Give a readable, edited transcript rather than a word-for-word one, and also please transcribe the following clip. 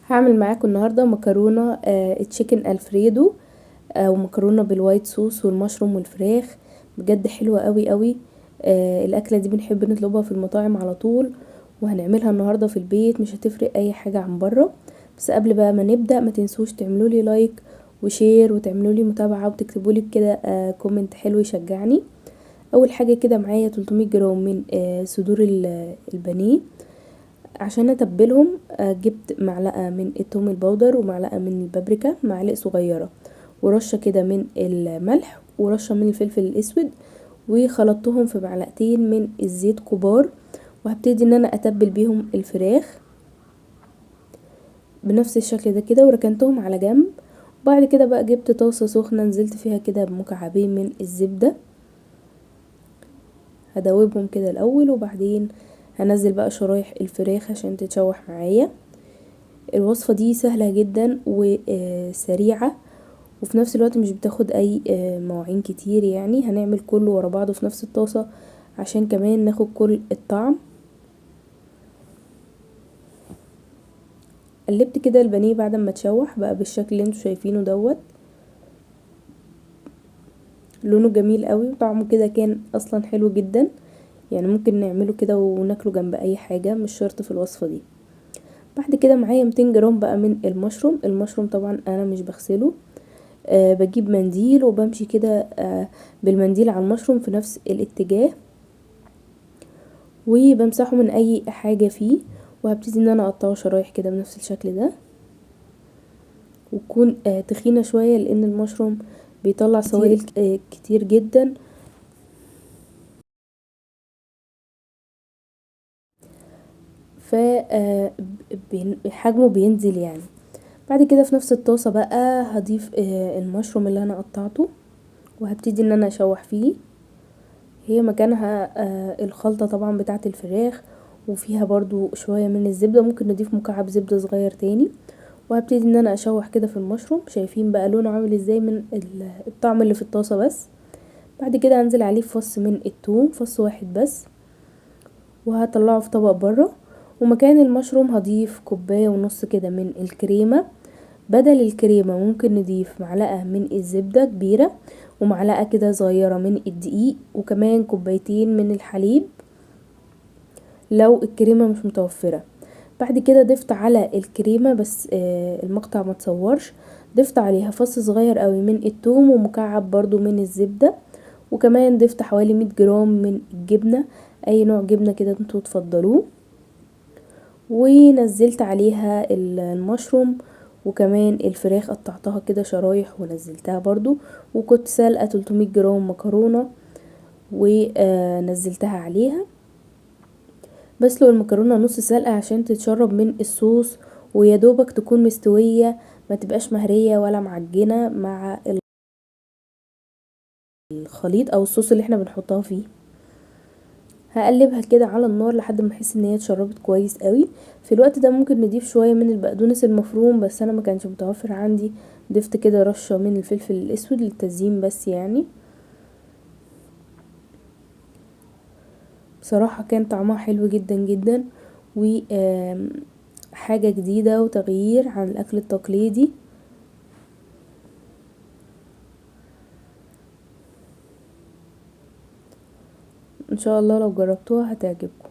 هعمل معاكم النهارده مكرونه تشيكن الفريدو، ومكرونه بالوايت صوص والمشروم والفراخ. بجد حلوه قوي قوي. الاكله دي بنحب نطلبها في المطاعم على طول، وهنعملها النهارده في البيت، مش هتفرق اي حاجه عن بره. بس قبل بقى ما نبدا ما تنسوش تعملوا لي لايك وشير وتعملوا لي متابعه وتكتبوا لي كده كومنت حلو يشجعني. اول حاجه كده معايا 300 جرام من صدور البانيه. عشان اتبلهم جبت معلقه من التوم البودر ومعلقه من البابريكا، معلقه صغيره، ورشه كده من الملح ورشه من الفلفل الاسود، وخلطتهم في معلقتين من الزيت كبار. وهبتدي ان انا اتبل بيهم الفراخ بنفس الشكل ده كده، وركنتهم على جنب. وبعد كده بقى جبت طاسه سخنه، نزلت فيها كده بمكعبين من الزبده، هدوبهم كده الاول، وبعدين هنزل بقى شرايح الفراخ عشان تتشوح معايا. الوصفة دي سهلة جدا وسريعة، وفي نفس الوقت مش بتاخد اي مواعين كتير، يعني هنعمل كله ورا بعضه في نفس الطاسة عشان كمان ناخد كل الطعم. قلبت كده البانيه بعد ما اتشوح بقى بالشكل اللي انتوا شايفينه دوت. لونه جميل قوي وطعمه كده كان اصلا حلو جدا، يعني ممكن نعمله كده وناكله جنب اي حاجة، مش شرط في الوصفة دي. بعد كده معايا 200 جرام بقى من المشروم طبعا انا مش بغسله. بجيب منديل وبمشي كده بالمنديل على المشروم في نفس الاتجاه، وبمسحه من اي حاجة فيه، وهبتدي ان انا اقطعه شرايح كده بنفس الشكل ده، وتكون تخينة شوية لان المشروم بيطلع سوائل كتير جدا. ف حجمه بينزل يعني. بعد كده في نفس الطاسة بقى هضيف المشروم اللي انا قطعته، وهبتدي ان انا اشوح فيه. هي مكانها الخلطة طبعا بتاعة الفراخ، وفيها برضو شوية من الزبدة، ممكن نضيف مكعب زبدة صغير تاني. وهبتدي ان انا اشوح كده في المشروم، شايفين بقى لونه عامل ازاي من الطعم اللي في الطاسة بس. بعد كده هنزل عليه فص من الثوم، فص واحد بس، وهطلعه في طبق بره. ومكان المشروم هضيف كوباية ونص كده من الكريمة. بدل الكريمة ممكن نضيف معلقة من الزبدة كبيرة، ومعلقة كده صغيرة من الدقيق، وكمان كوبايتين من الحليب لو الكريمة مش متوفرة. بعد كده ضفت على الكريمة بس المقطع ما تصورش، ضفت عليها فص صغير قوي من الثوم ومكعب برضو من الزبدة، وكمان ضفت حوالي 100 جرام من الجبنة، اي نوع جبنة كده انتوا تفضلوه. ونزلت عليها المشروم، وكمان الفراخ قطعتها كده شرايح ونزلتها برضو. وكنت سالقة 300 جرام مكرونة ونزلتها عليها. بسلق المكرونة نص سلقة عشان تتشرب من الصوص، ويادوبك تكون مستوية، ما تبقاش مهرية ولا معجنة مع الخليط او الصوص اللي احنا بنحطها فيه. هقلبها كده على النار لحد ما احس ان هي اتشربت كويس قوي. في الوقت ده ممكن نضيف شويه من البقدونس المفروم، بس انا ما كانش متوفر عندي، ضفت كده رشه من الفلفل الاسود للتزيين بس يعني. بصراحه كان طعمها حلو جدا جدا، و حاجه جديده وتغيير عن الاكل التقليدي. ان شاء الله لو جربتوها هتعجبكم.